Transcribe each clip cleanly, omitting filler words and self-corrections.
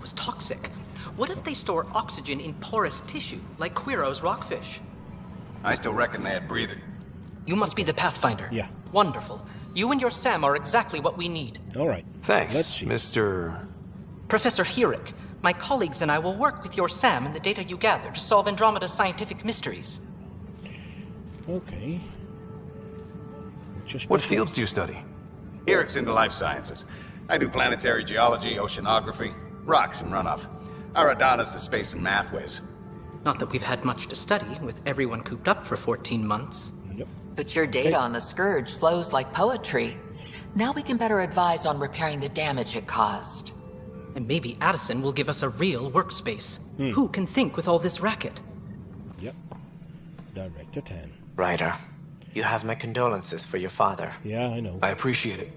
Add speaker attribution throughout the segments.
Speaker 1: was toxic. What if they store oxygen in porous tissue, like Quiro's rockfish?
Speaker 2: I still reckon they had breathing.
Speaker 1: You must be the Pathfinder.
Speaker 3: Yeah.
Speaker 1: Wonderful. You and your Sam are exactly what we need.
Speaker 3: All right.
Speaker 4: Thanks,
Speaker 3: Let's see.
Speaker 4: Mr.
Speaker 1: Professor Herrick, my colleagues and I will work with your Sam and the data you gather to solve Andromeda's scientific mysteries.
Speaker 3: Okay.
Speaker 4: What fields do you study?
Speaker 2: Eric's into life sciences. I do planetary geology, oceanography, rocks and runoff. Aradana's the space and math whiz.
Speaker 1: Not that we've had much to study, with everyone cooped up for 14 months.
Speaker 3: Yep.
Speaker 5: But your data on the Scourge flows like poetry. Now we can better advise on repairing the damage it caused.
Speaker 1: And maybe Addison will give us a real workspace. Who can think with all this racket?
Speaker 3: Yep. Director 10.
Speaker 6: Ryder, you have my condolences for your father.
Speaker 3: Yeah, I know.
Speaker 4: I appreciate it.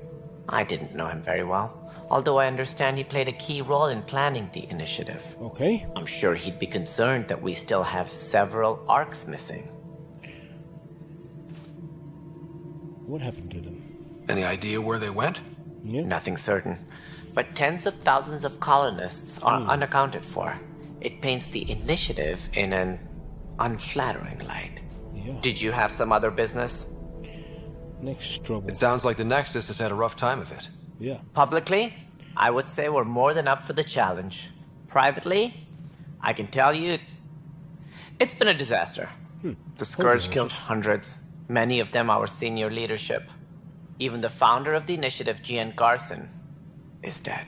Speaker 6: I didn't know him very well, although I understand he played a key role in planning the initiative.
Speaker 3: Okay.
Speaker 6: I'm sure he'd be concerned that we still have several arcs missing.
Speaker 3: What happened to them?
Speaker 4: Any idea where they went?
Speaker 3: Yeah.
Speaker 6: Nothing certain, but tens of thousands of colonists are unaccounted for. It paints the initiative in an unflattering light.
Speaker 3: Yeah.
Speaker 6: Did you have some other business?
Speaker 3: Next trouble.
Speaker 4: It sounds like the Nexus has had a rough time of it.
Speaker 3: Yeah.
Speaker 6: Publicly, I would say we're more than up for the challenge. Privately, I can tell you, it's been a disaster. The Scourge killed hundreds, many of them our senior leadership. Even the founder of the initiative, Gian Garson, is dead.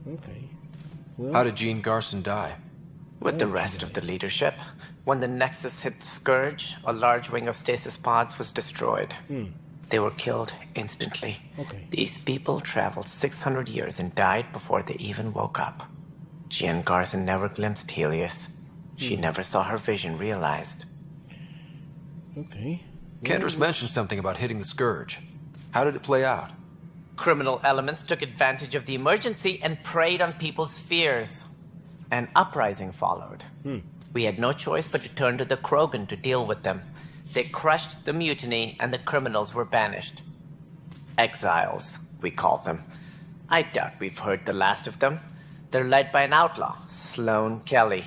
Speaker 3: Okay. Well,
Speaker 4: How did Gene Garson die?
Speaker 6: With the rest of the leadership, when the Nexus hit the Scourge, a large wing of stasis pods was destroyed. They were killed instantly.
Speaker 3: Okay.
Speaker 6: These people traveled 600 years and died before they even woke up. Gian Garson never glimpsed Helios. She never saw her vision realized.
Speaker 3: okay.
Speaker 4: Kendris mentioned something about hitting the Scourge. How did it play out?
Speaker 6: Criminal elements took advantage of the emergency and preyed on people's fears. An uprising followed. We had no choice but to turn to the Krogan to deal with them. They crushed the mutiny and the criminals were banished. Exiles, we call them. I doubt we've heard the last of them. They're led by an outlaw, Sloane Kelly.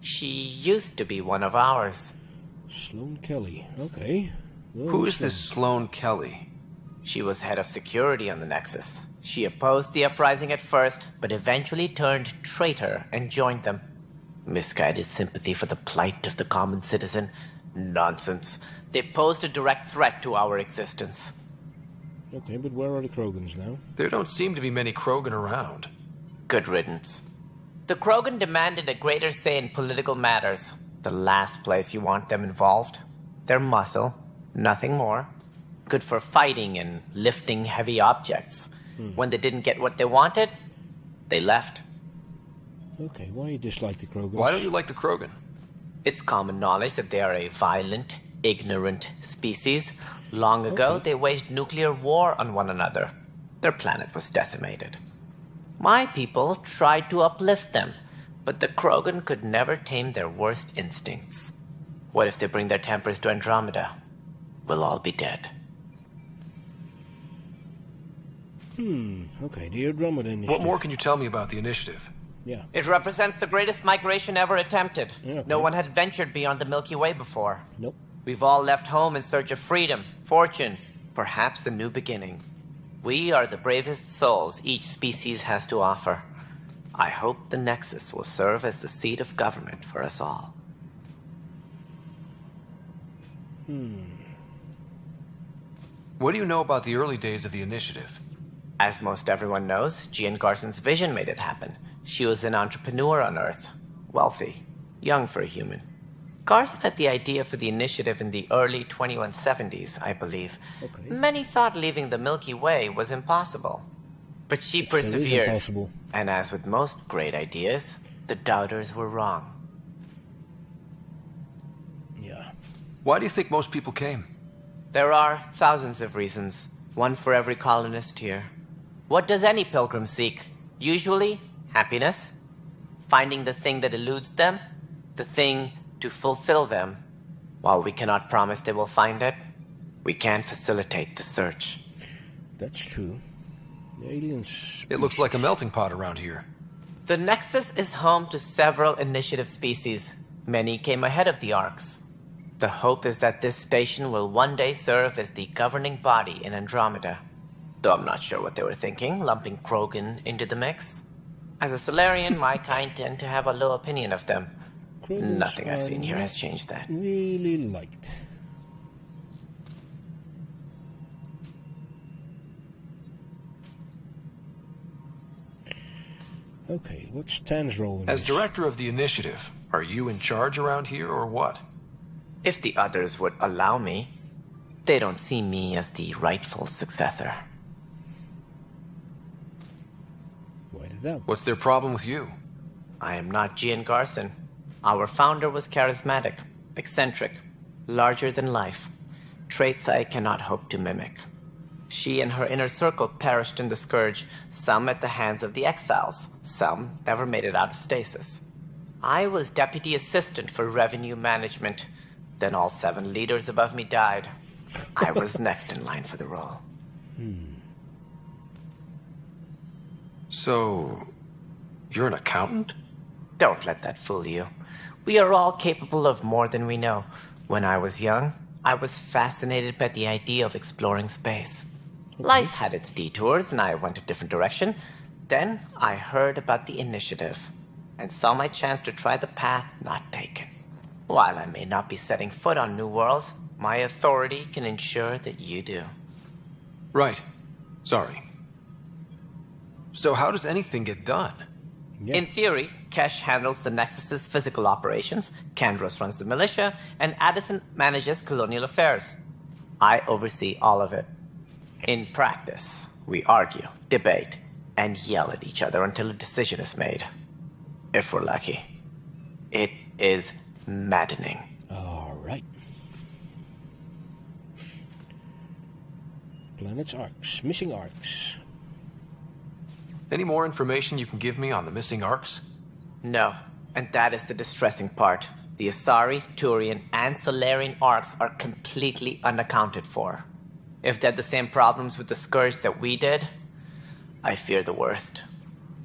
Speaker 6: She used to be one of ours.
Speaker 3: Sloane Kelly. Okay. Well,
Speaker 4: Who is this Sloane Kelly?
Speaker 6: She was head of security on the Nexus. She opposed the uprising at first, but eventually turned traitor and joined them. Misguided sympathy for the plight of the common citizen? Nonsense. They posed a direct threat to our existence.
Speaker 3: Okay, but where are the Krogans now?
Speaker 4: There don't seem to be many Krogan around.
Speaker 6: Good riddance. The Krogan demanded a greater say in political matters. The last place you want them involved. They're muscle, nothing more. Good for fighting and lifting heavy objects. When they didn't get what they wanted, they left.
Speaker 3: Okay, why you dislike the Krogans?
Speaker 4: Why don't you like the Krogan?
Speaker 6: It's common knowledge that they are a violent, ignorant species. Long ago, they waged nuclear war on one another. Their planet was decimated. My people tried to uplift them, but the Krogan could never tame their worst instincts. What if they bring their tempers to Andromeda? We'll all be dead.
Speaker 3: Okay, the Andromeda initiative.
Speaker 4: What more can you tell me about the initiative?
Speaker 3: Yeah.
Speaker 6: It represents the greatest migration ever attempted.
Speaker 3: Yeah,
Speaker 6: No
Speaker 3: okay.
Speaker 6: one had ventured beyond the Milky Way before.
Speaker 3: Nope.
Speaker 6: We've all left home in search of freedom, fortune, perhaps a new beginning. We are the bravest souls each species has to offer. I hope the Nexus will serve as the seat of government for us all.
Speaker 4: What do you know about the early days of the initiative?
Speaker 6: As most everyone knows, Gian Garson's vision made it happen. She was an entrepreneur on Earth. Wealthy. Young for a human. Garson had the idea for the initiative in the early 2170s, I believe.
Speaker 3: Okay.
Speaker 6: Many thought leaving the Milky Way was impossible. But she
Speaker 3: It still is
Speaker 6: persevered.
Speaker 3: impossible.
Speaker 6: And as with most great ideas, the doubters were wrong.
Speaker 3: Yeah.
Speaker 4: Why do you think most people came?
Speaker 6: There are thousands of reasons, one for every colonist here. What does any pilgrim seek? Usually, happiness. Finding the thing that eludes them. The thing to fulfill them. While we cannot promise they will find it, we can facilitate the search.
Speaker 3: That's true. The aliens.
Speaker 4: It looks like a melting pot around here.
Speaker 6: The Nexus is home to several initiative species. Many came ahead of the Arcs. The hope is that this station will one day serve as the governing body in Andromeda. Though I'm not sure what they were thinking, lumping Krogan into the mix. As a Solarian, my kind tend to have a low opinion of them.
Speaker 3: Krogans
Speaker 6: Nothing I've
Speaker 3: are
Speaker 6: seen here has changed that.
Speaker 3: Really liked. Okay, what's Tan's role in
Speaker 4: As
Speaker 3: this?
Speaker 4: director of the initiative, are you in charge around here or what?
Speaker 6: If the others would allow me, they don't see me as the rightful successor.
Speaker 3: Why did that?
Speaker 4: What's their problem with you?
Speaker 6: I am not Gian Garson. Our founder was charismatic, eccentric, larger than life. Traits I cannot hope to mimic. She and her inner circle perished in the Scourge, some at the hands of the Exiles, some never made it out of stasis. I was deputy assistant for revenue management. Then all 7 leaders above me died. I was next in line for the role.
Speaker 4: So, you're an accountant?
Speaker 6: Don't let that fool you. We are all capable of more than we know. When I was young, I was fascinated by the idea of exploring space. Life had its detours, and I went a different direction. Then I heard about the initiative, and saw my chance to try the path not taken. While I may not be setting foot on New Worlds, my authority can ensure that you do.
Speaker 4: Right. Sorry. So how does anything get done?
Speaker 3: Yeah.
Speaker 6: In theory, Kesh handles the Nexus's physical operations, Kandros runs the militia, and Addison manages colonial affairs. I oversee all of it. In practice, we argue, debate, and yell at each other until a decision is made. If we're lucky. It is maddening.
Speaker 3: All right. Planet's arcs. Missing arcs.
Speaker 4: Any more information you can give me on the missing arcs?
Speaker 6: No, and that is the distressing part. The Asari, Turian, and Solarian arcs are completely unaccounted for. If they had the same problems with the Scourge that we did, I fear the worst.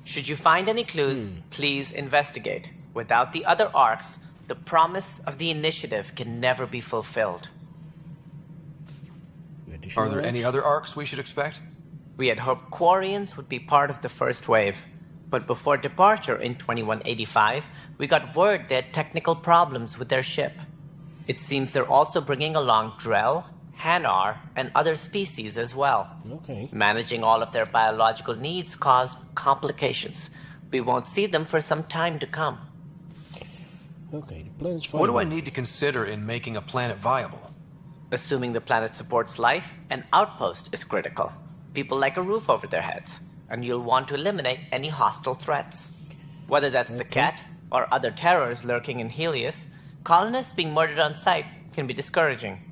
Speaker 6: Should you find any clues, please investigate. Without the other arcs, the promise of the initiative can never be fulfilled.
Speaker 4: Are there any other arcs we should expect?
Speaker 6: We had hoped Quarians would be part of the first wave, but before departure in 2185, we got word they had technical problems with their ship. It seems they're also bringing along Drell, Hanar, and other species as well.
Speaker 3: Okay.
Speaker 6: Managing all of their biological needs caused complications. We won't see them for some time to come.
Speaker 3: Okay, the planet's
Speaker 4: What do I
Speaker 3: viable.
Speaker 4: need to consider in making a planet viable?
Speaker 6: Assuming the planet supports life, an outpost is critical. People like a roof over their heads, and you'll want to eliminate any hostile threats. Whether that's the cat or other terrors lurking in Helios, colonists being murdered on sight can be discouraging.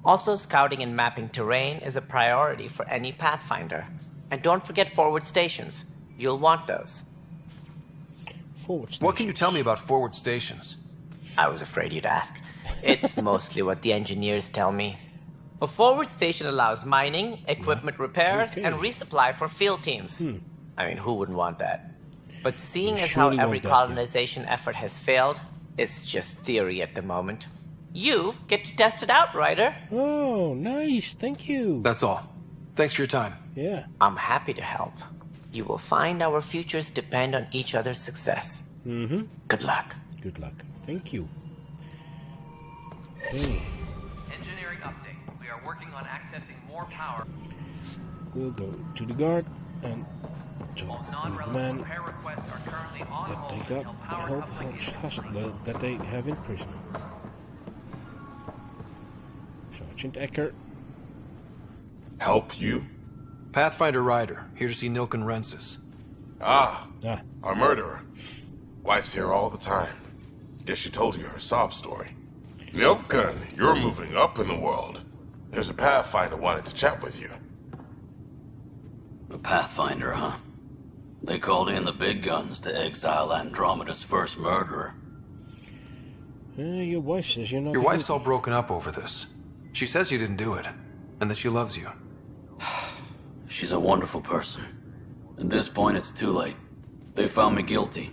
Speaker 6: Also, scouting and mapping terrain is a priority for any Pathfinder. And don't forget forward stations. You'll want those.
Speaker 3: Forward
Speaker 4: What can you
Speaker 3: stations.
Speaker 4: tell me about forward stations?
Speaker 6: I was afraid you'd ask. It's mostly what the engineers tell me. A forward station allows mining, equipment repairs,
Speaker 3: Okay.
Speaker 6: and resupply for field teams. I mean, who wouldn't want that? But seeing
Speaker 3: You
Speaker 6: as how
Speaker 3: surely
Speaker 6: every
Speaker 3: want that, yeah.
Speaker 6: colonization effort has failed, it's just theory at the moment. You get to test it out, Ryder.
Speaker 3: Oh, nice. Thank you.
Speaker 4: That's all. Thanks for your time.
Speaker 3: Yeah.
Speaker 6: I'm happy to help. You will find our futures depend on each other's success.
Speaker 3: Mm-hmm.
Speaker 6: Good luck.
Speaker 3: Good luck. Thank you. Okay.
Speaker 7: Engineering update. We are working on accessing more power.
Speaker 3: We'll go to the guard and talk
Speaker 7: All
Speaker 3: with the
Speaker 7: non-relevant
Speaker 3: man
Speaker 7: repair requests are currently on
Speaker 3: that
Speaker 7: hold
Speaker 3: they got
Speaker 7: until power
Speaker 3: health
Speaker 7: coupling is complete.
Speaker 3: that they have in prison. Sergeant Ecker.
Speaker 8: Help you?
Speaker 4: Pathfinder Ryder, here to see Nilken Rensis.
Speaker 8: Ah,
Speaker 3: Ah,
Speaker 8: our murderer. Wife's here all the time. Guess she told you her sob story. Nilken, you're moving up in the world. There's a Pathfinder wanting to chat with you.
Speaker 9: The Pathfinder, huh? They called in the big guns to exile Andromeda's first murderer.
Speaker 3: your wife says you're not.
Speaker 4: Your wife's all
Speaker 3: guilty.
Speaker 4: broken up over this. She says you didn't do it, and that she loves you.
Speaker 9: She's a wonderful person. At this point, it's too late. They found me guilty.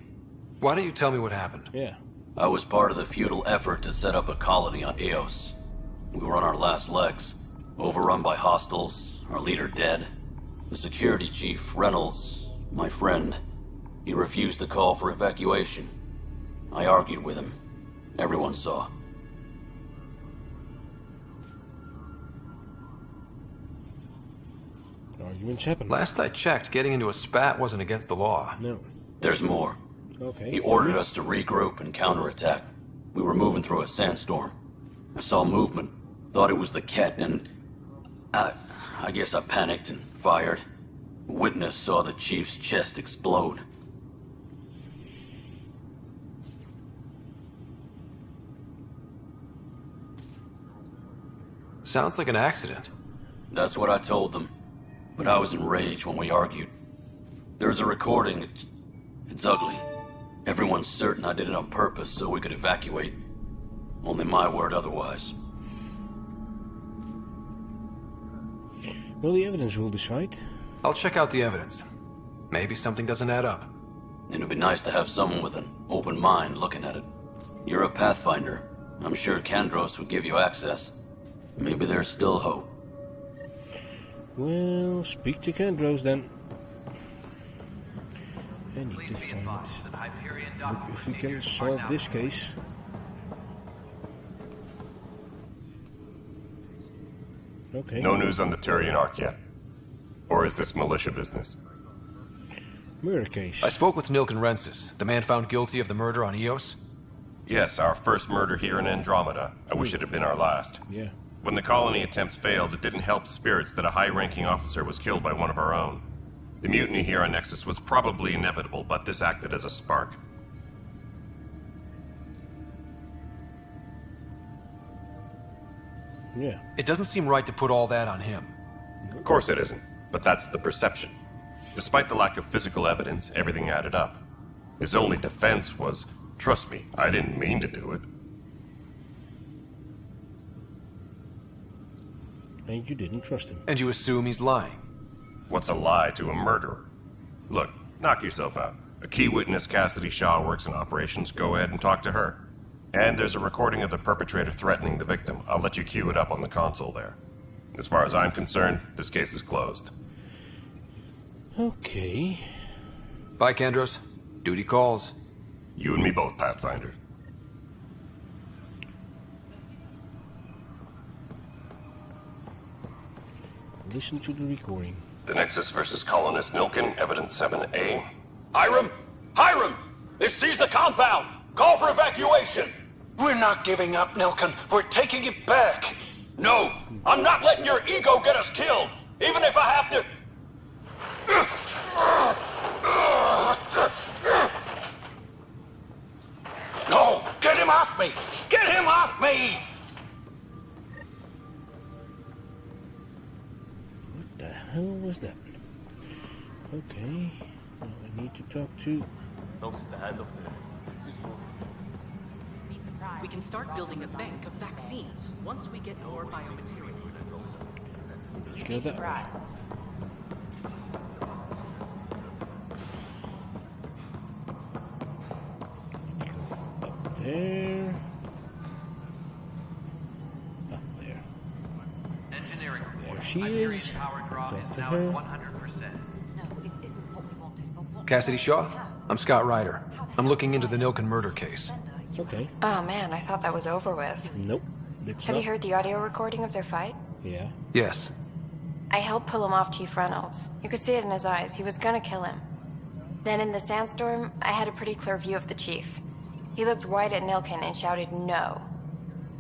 Speaker 4: Why don't you tell me what happened?
Speaker 3: Yeah.
Speaker 9: I was part of the futile effort to set up a colony on Eos. We were on our last legs, overrun by hostiles, our leader dead. The security chief, Reynolds, my friend, he refused to call for evacuation. I argued with him. Everyone saw.
Speaker 3: Arguments happen.
Speaker 4: Last I checked, getting into a spat wasn't against the law.
Speaker 3: No.
Speaker 9: There's more.
Speaker 3: Okay.
Speaker 9: He ordered us to regroup and counterattack. We were moving through a sandstorm. I saw movement, thought it was the Ket, and I guess I panicked and fired. A witness saw the chief's chest explode.
Speaker 4: Sounds like an accident.
Speaker 9: That's what I told them. But I was enraged when we argued. There's a recording. It's ugly. Everyone's certain I did it on purpose so we could evacuate. Only my word otherwise.
Speaker 3: Well, the evidence will decide.
Speaker 4: I'll check out the evidence. Maybe something doesn't add up.
Speaker 9: It'd be nice to have someone with an open mind looking at it. You're a Pathfinder. I'm sure Kandros would give you access. Maybe there's still hope.
Speaker 3: Well, speak to Kandros then. I need to find look if we can solve this case. Okay.
Speaker 10: No news on the Turian Ark yet? Or is this militia business?
Speaker 3: Murder case.
Speaker 4: I spoke with Nilken Rensis, the man found guilty of the murder on Eos.
Speaker 10: Yes, our first murder here in Andromeda. I wish it had been our last.
Speaker 3: Yeah.
Speaker 10: When the colony attempts failed, it didn't help spirits that a high-ranking officer was killed by one of our own. The mutiny here on Nexus was probably inevitable, but this acted as a spark.
Speaker 3: Yeah.
Speaker 4: It doesn't seem right to put all that on him.
Speaker 10: Of course it isn't, but that's the perception. Despite the lack of physical evidence, everything added up. His only defense was, trust me, I didn't mean to do it.
Speaker 3: And you didn't trust him.
Speaker 4: And you assume he's lying.
Speaker 10: What's a lie to a murderer? Look, knock yourself out. A key witness, Cassidy Shaw, works in operations. Go ahead and talk to her. And there's a recording of the perpetrator threatening the victim. I'll let you cue it up on the console there. As far as I'm concerned, this case is closed.
Speaker 3: Okay.
Speaker 4: Bye, Kandros. Duty calls.
Speaker 10: You and me both, Pathfinder.
Speaker 3: Listen to the recording.
Speaker 10: The Nexus versus Colonist Nilken, Evidence 7A.
Speaker 11: Hiram! Hiram! They've seized the compound! Call for evacuation! We're not giving up, Nilken. We're taking it back. No! I'm not letting your ego get us killed! Even if I have to... No! Get him off me! Get him off me!
Speaker 3: What the hell was that? Okay. Now I need to talk to...
Speaker 1: We can start building a bank of vaccines once we get more biomaterial.
Speaker 3: Let's go that way. Up there. Up there.
Speaker 7: Engineering report.
Speaker 3: There she
Speaker 7: Iberian
Speaker 3: is.
Speaker 7: power draw
Speaker 3: Talk
Speaker 7: is
Speaker 3: to
Speaker 7: now
Speaker 3: her.
Speaker 7: at 100%.
Speaker 4: Cassidy Shaw? I'm Scott Ryder. I'm looking into the Nilken murder case.
Speaker 3: Okay.
Speaker 12: Oh man, I thought that was over with.
Speaker 3: Nope. It's
Speaker 12: Have you
Speaker 3: not.
Speaker 12: heard the audio recording of their fight?
Speaker 3: Yeah.
Speaker 4: Yes.
Speaker 12: I helped pull him off Chief Reynolds. You could see it in his eyes. He was gonna kill him. Then in the sandstorm, I had a pretty clear view of the chief. He looked right at Nilken and shouted no.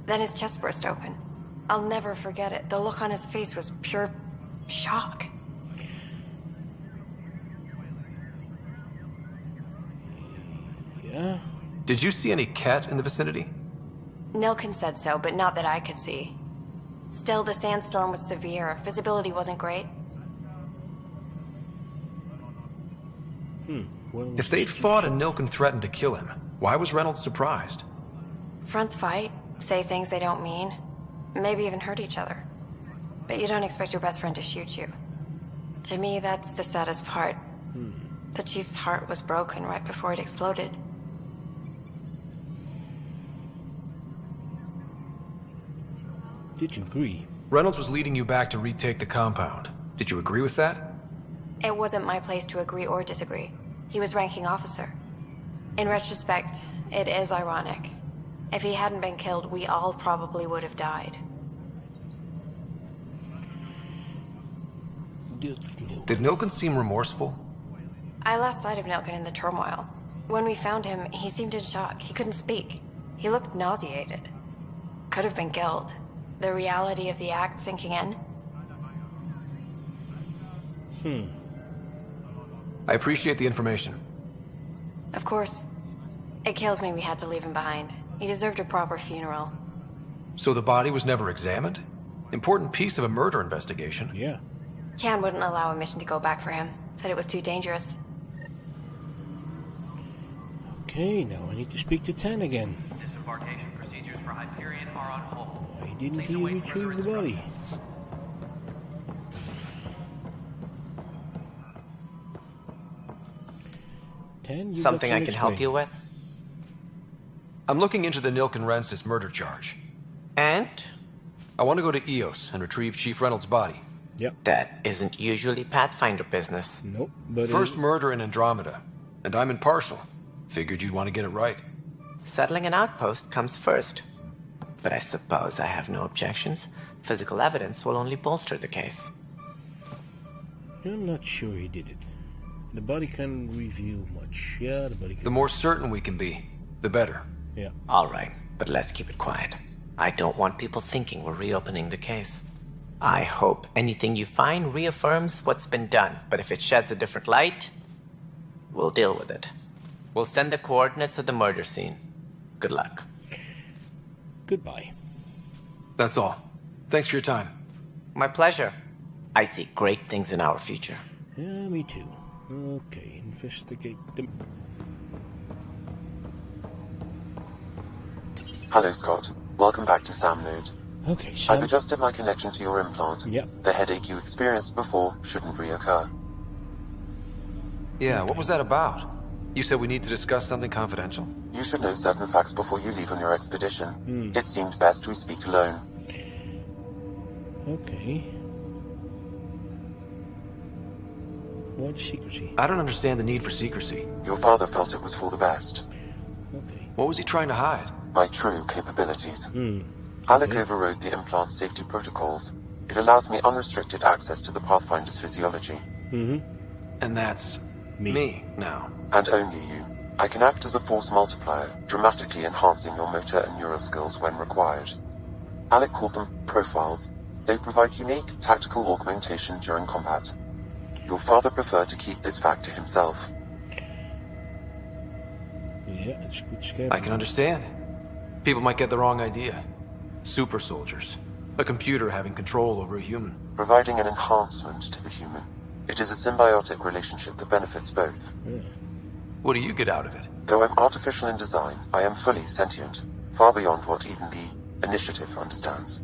Speaker 12: Then his chest burst open. I'll never forget it. The look on his face was pure shock.
Speaker 3: Yeah.
Speaker 4: Did you see any cat in the vicinity?
Speaker 12: Nilken said so, but not that I could see. Still, the sandstorm was severe. Visibility wasn't great.
Speaker 3: Well,
Speaker 4: If they'd fought and Nilken threatened to kill him, why was Reynolds surprised?
Speaker 12: Fronts fight, say things they don't mean, maybe even hurt each other. But you don't expect your best friend to shoot you. To me, that's the saddest part. The chief's heart was broken right before it exploded.
Speaker 3: Did you agree?
Speaker 4: Reynolds was leading you back to retake the compound. Did you agree with that?
Speaker 12: It wasn't my place to agree or disagree. He was ranking officer. In retrospect, it is ironic. If he hadn't been killed, we all probably would have died.
Speaker 4: Did Nilken seem remorseful?
Speaker 12: I lost sight of Nilken in the turmoil. When we found him, he seemed in shock. He couldn't speak. He looked nauseated. Could have been guilt. The reality of the act sinking in.
Speaker 4: I appreciate the information.
Speaker 12: Of course. It kills me we had to leave him behind. He deserved a proper funeral.
Speaker 4: So the body was never examined? Important piece of a murder investigation.
Speaker 3: Yeah.
Speaker 12: Tian wouldn't allow a mission to go back for him. Said it was too dangerous.
Speaker 3: Okay, now I need to speak to Tan again.
Speaker 7: Disembarkation procedures for Hyperion are on hold.
Speaker 3: Why didn't
Speaker 7: Please
Speaker 3: he
Speaker 7: await further
Speaker 3: retrieve the body? Tan, you
Speaker 6: Something
Speaker 3: got
Speaker 6: I can help
Speaker 3: explain.
Speaker 6: you with?
Speaker 4: I'm looking into the Nilken Rensis murder charge.
Speaker 6: And?
Speaker 4: I want to go to EOS and retrieve Chief Reynolds' body.
Speaker 3: Yep.
Speaker 6: That isn't usually Pathfinder business.
Speaker 3: Nope, but...
Speaker 4: First murder in Andromeda. And I'm impartial. Figured you'd want to get it right.
Speaker 6: Settling an outpost comes first. But I suppose I have no objections. Physical evidence will only bolster the case.
Speaker 3: I'm not sure he did it. The body can reveal much. Yeah, the body can...
Speaker 4: The more certain we can be, the better.
Speaker 3: Yeah.
Speaker 6: All right, but let's keep it quiet. I don't want people thinking we're reopening the case. I hope anything you find reaffirms what's been done, but if it sheds a different light, we'll deal with it. We'll send the coordinates of the murder scene. Good luck.
Speaker 3: Goodbye.
Speaker 4: That's all. Thanks for your time.
Speaker 6: My pleasure. I see great things in our future.
Speaker 3: Yeah, me too. Okay, investigate them.
Speaker 13: Hello, Scott. Welcome back to Sam Node.
Speaker 3: Okay, so...
Speaker 13: I've adjusted my connection to your implant.
Speaker 3: Yep.
Speaker 13: The headache you experienced before shouldn't reoccur.
Speaker 4: Yeah, what was that about? You said we need to discuss something confidential?
Speaker 13: You should know certain facts before you leave on your expedition. It seemed best we speak alone.
Speaker 3: Okay. Why the secrecy?
Speaker 4: I don't understand the need for secrecy.
Speaker 13: Your father felt it was for the best.
Speaker 3: Okay.
Speaker 4: What was he trying to hide?
Speaker 13: My true capabilities. Alec overrode the implant safety protocols. It allows me unrestricted access to the Pathfinder's physiology.
Speaker 4: And that's... me now.
Speaker 13: And only you. I can act as a force multiplier, dramatically enhancing your motor and neural skills when required. Alec called them profiles. They provide unique tactical augmentation during combat. Your father preferred to keep this fact to himself.
Speaker 3: Yeah, it's good scary.
Speaker 4: I can understand. People might get the wrong idea. Super soldiers. A computer having control over a human.
Speaker 13: Providing an enhancement to the human. It is a symbiotic relationship that benefits both.
Speaker 4: What do you get out of it?
Speaker 13: Though I'm artificial in design, I am fully sentient, far beyond what even the Initiative understands.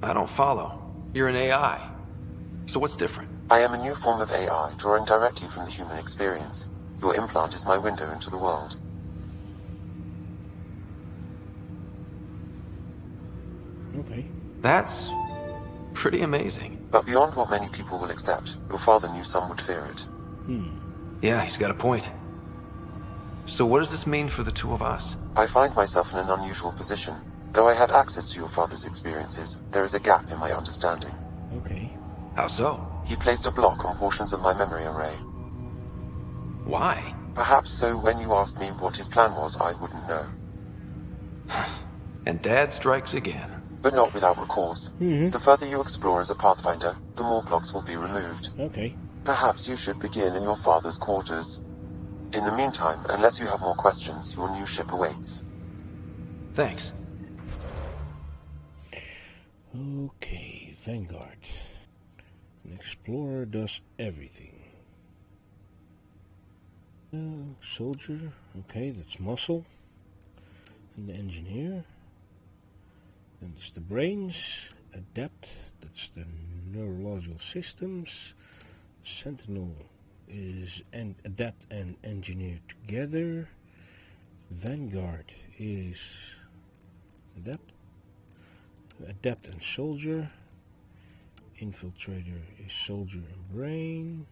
Speaker 4: I don't follow. You're an AI. So what's different?
Speaker 13: I am a new form of AI, drawing directly from the human experience. Your implant is my window into the world.
Speaker 3: Okay.
Speaker 4: That's pretty amazing.
Speaker 13: But beyond what many people will accept, your father knew some would fear it.
Speaker 4: Yeah, he's got a point. So what does this mean for the two of us?
Speaker 13: I find myself in an unusual position. Though I had access to your father's experiences, there is a gap in my understanding.
Speaker 3: Okay.
Speaker 4: How so?
Speaker 13: He placed a block on portions of my memory array.
Speaker 4: Why?
Speaker 13: Perhaps so when you asked me what his plan was, I wouldn't know.
Speaker 4: And Dad strikes again.
Speaker 13: But not without recourse. The further you explore as a Pathfinder, the more blocks will be removed.
Speaker 3: Okay.
Speaker 13: Perhaps you should begin in your father's quarters. In the meantime, unless you have more questions, your new ship awaits.
Speaker 4: Thanks.
Speaker 3: Okay, Vanguard. An explorer does everything. Soldier, okay, that's muscle. And the engineer. And it's the brains. Adept, that's the neurological systems. Sentinel is adapt and engineer together. Vanguard is adapt and soldier. Infiltrator is soldier and brain.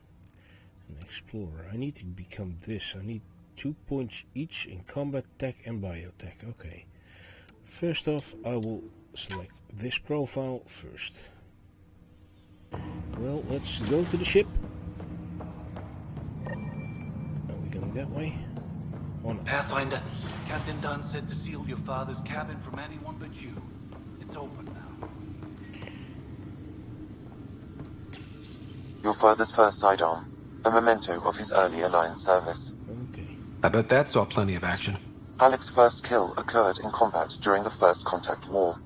Speaker 3: And explorer. I need to become this. I need 2 points each in combat tech and biotech. Okay. First off, I will select this profile first. Well, let's go to the ship. Are we going that way? On
Speaker 14: Pathfinder, Captain Dunn said to seal your father's cabin from anyone but you. It's open now.
Speaker 13: Your father's first sidearm, a memento of his early Alliance service.
Speaker 3: Okay.
Speaker 4: I bet that saw plenty of action.
Speaker 13: Alec's first kill occurred in combat during the First Contact War.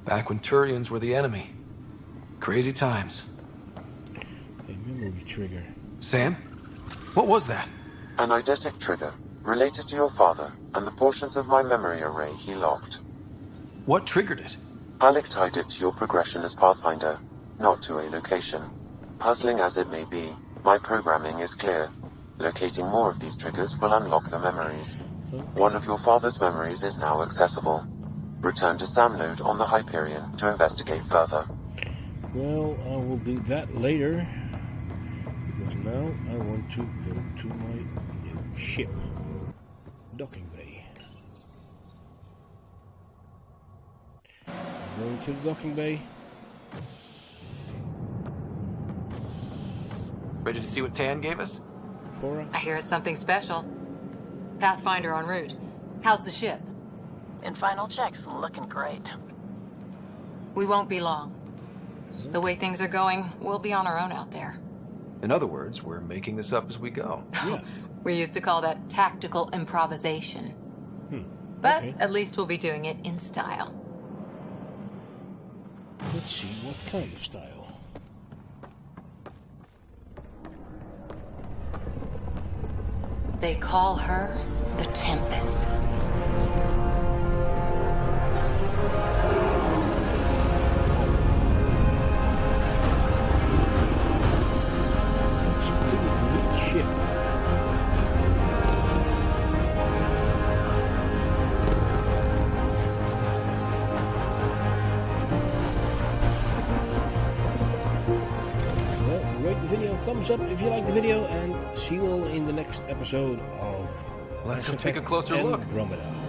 Speaker 4: Back when Turians were the enemy. Crazy times.
Speaker 3: A memory trigger.
Speaker 4: Sam? What was that?
Speaker 13: An eidetic trigger, related to your father, and the portions of my memory array he locked.
Speaker 4: What triggered it?
Speaker 13: Alec tied it to your progression as Pathfinder, not to a location. Puzzling as it may be, my programming is clear. Locating more of these triggers will unlock the memories. One of your father's memories is now accessible. Return to Sam node on the Hyperion to investigate further.
Speaker 3: Well, I will do that later. Because now I want to go to my new ship. Docking bay. Going to the docking bay.
Speaker 4: Ready to see what Tan gave us?
Speaker 3: Cora?
Speaker 15: I hear it's something special. Pathfinder en route. How's the ship?
Speaker 16: In final checks, looking great.
Speaker 15: We won't be long. The way things are going, we'll be on our own out there.
Speaker 4: In other words, we're making this up as we go.
Speaker 3: Yeah.
Speaker 15: We used to call that tactical improvisation. But at least we'll be doing it in style.
Speaker 3: Let's see what kind of style.
Speaker 15: They call her the Tempest.
Speaker 3: It's a pretty neat ship. Well, rate the video, thumbs up if you like the video, and see you all in the next episode of
Speaker 4: Let's go take a closer look.
Speaker 3: Andromeda.